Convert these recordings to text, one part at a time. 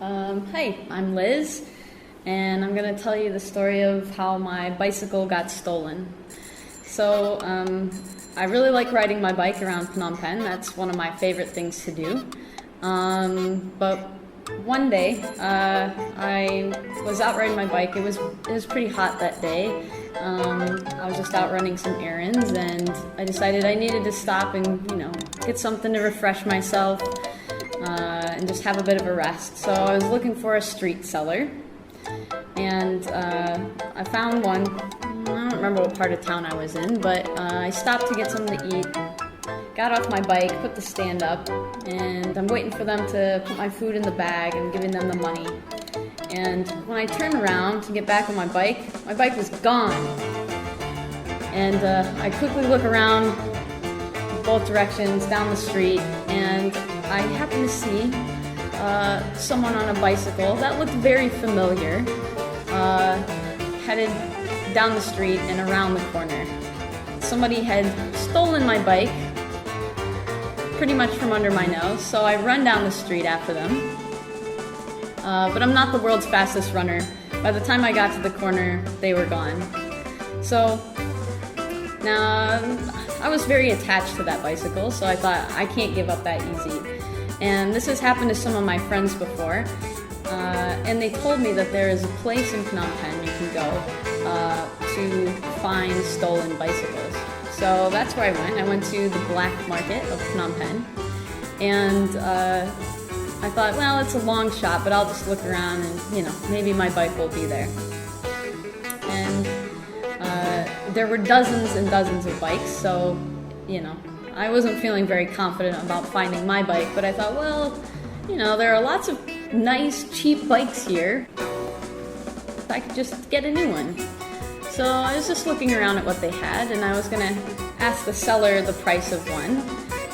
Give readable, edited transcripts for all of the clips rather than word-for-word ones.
Hey, I'm Liz, and I'm going to tell you the story of how my bicycle got stolen. So, I really like riding my bike around Phnom Penh. That's one of my favorite things to do. But one day, I was out riding my bike. It was pretty hot that day. I was just out running some errands, and I decided I needed to stop and, get something to refresh myself. And just have a bit of a rest. So I was looking for a street seller, and I found one. I don't remember what part of town I was in, but I stopped to get something to eat, got off my bike, put the stand up, and I'm waiting for them to put my food in the bag and giving them the money. And when I turned around to get back on my bike was gone. And I quickly look around both directions down the street, and I happened to see someone on a bicycle that looked very familiar, headed down the street and around the corner. Somebody had stolen my bike pretty much from under my nose, so I run down the street after them. But I'm not the world's fastest runner. By the time I got to the corner, they were gone. So now I was very attached to that bicycle, so I thought I can't give up that easy. And this has happened to some of my friends before, and they told me that there is a place in Phnom Penh you can go to find stolen bicycles. So that's where I went. I went to the black market of Phnom Penh, and I thought, well, it's a long shot, but I'll just look around and, maybe my bike will be there. And there were dozens and dozens of bikes, so, I wasn't feeling very confident about finding my bike, but I thought, well, there are lots of nice, cheap bikes here. I could just get a new one. So I was just looking around at what they had, and I was going to ask the seller the price of one.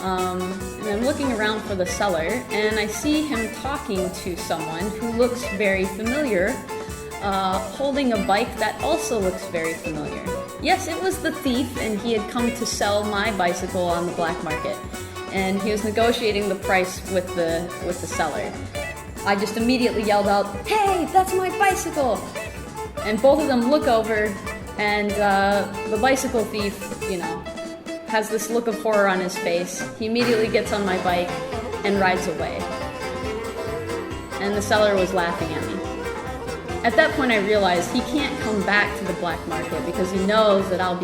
And I'm looking around for the seller, and I see him talking to someone who looks very familiar, holding a bike that also looks very familiar. Yes, it was the thief, and he had come to sell my bicycle on the black market, and he was negotiating the price with the seller. I just immediately yelled out, "Hey, that's my bicycle!" And both of them look over, and the bicycle thief, has this look of horror on his face. He immediately gets on my bike and rides away. And the seller was laughing at me. At that point, I realized he can't come back to the black market because he knows that I'll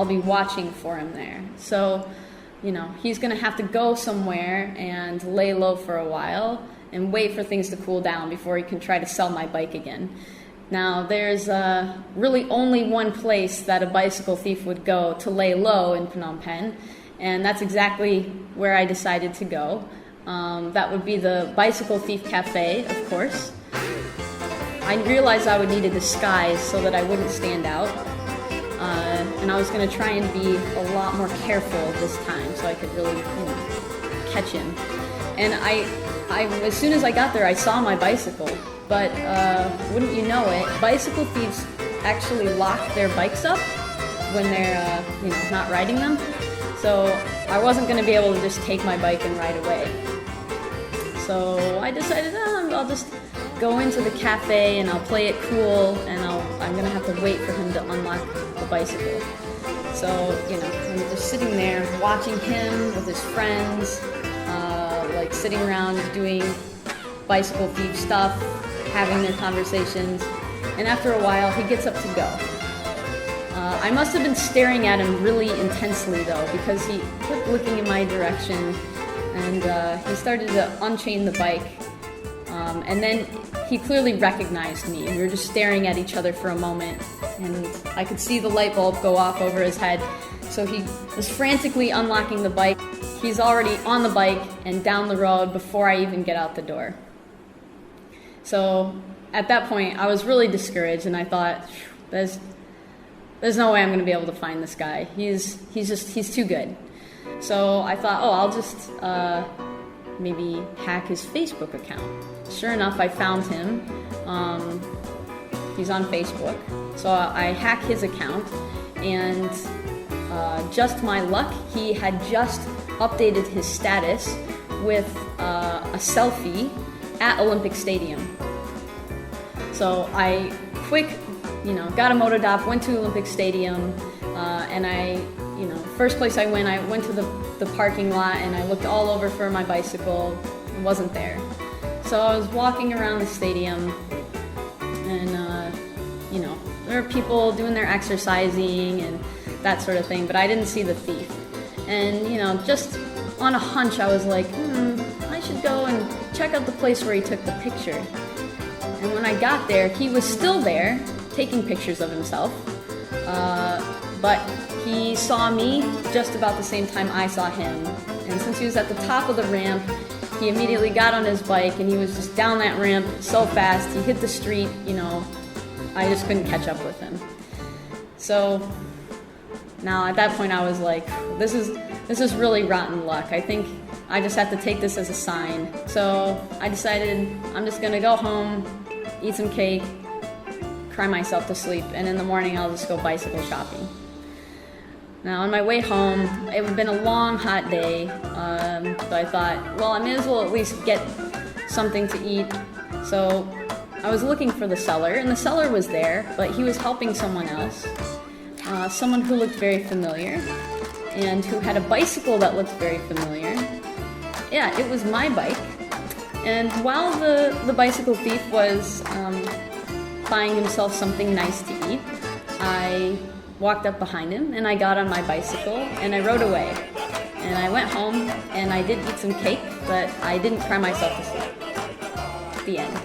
be watching for him there. So, he's going to have to go somewhere and lay low for a while and wait for things to cool down before he can try to sell my bike again. Now, there's really only one place that a bicycle thief would go to lay low in Phnom Penh, and that's exactly where I decided to go. That would be the Bicycle Thief Cafe, of course. I realized I would need a disguise so that I wouldn't stand out, and I was going to try and be a lot more careful this time so I could really, catch him. And I as soon as I got there, I saw my bicycle, but wouldn't you know it, bicycle thieves actually lock their bikes up when they're, not riding them. So I wasn't going to be able to just take my bike and ride away. So I decided, I'll just go into the cafe and I'll play it cool, and I'm going to have to wait for him to unlock the bicycle. So, I'm just sitting there watching him with his friends, sitting around doing bicycle thief stuff, having their conversations, and after a while he gets up to go. I must have been staring at him really intensely though, because he kept looking in my direction, and he started to unchain the bike, and then he clearly recognized me, and we were just staring at each other for a moment, and I could see the light bulb go off over his head. So he was frantically unlocking the bike. He's already on the bike and down the road before I even get out the door. So at that point, I was really discouraged, and I thought, there's no way I'm going to be able to find this guy. He's too good. So I thought, I'll just maybe hack his Facebook account. Sure enough, I found him. He's on Facebook. So I hack his account, and just my luck, he had just updated his status with a selfie at Olympic Stadium. So I got a Motodop, went to Olympic Stadium, and first place I went to the parking lot, and I looked all over for my bicycle. It wasn't there. So I was walking around the stadium, and there were people doing their exercising and that sort of thing, but I didn't see the thief. And just on a hunch, I was like, I should go and check out the place where he took the picture. And when I got there, he was still there, taking pictures of himself, but he saw me just about the same time I saw him. And since he was at the top of the ramp, he immediately got on his bike, and he was just down that ramp so fast, he hit the street, I just couldn't catch up with him. So now at that point I was like, this is really rotten luck. I think I just have to take this as a sign. So I decided I'm just gonna go home, eat some cake, cry myself to sleep, and in the morning I'll just go bicycle shopping. Now on my way home, it had been a long, hot day, so I thought, well, I may as well at least get something to eat. So I was looking for the seller, and the seller was there, but he was helping someone else, someone who looked very familiar, and who had a bicycle that looked very familiar. Yeah, it was my bike. And while the bicycle thief was buying himself something nice to eat, I walked up behind him, and I got on my bicycle, and I rode away. And I went home, and I did eat some cake, but I didn't cry myself to sleep. The end.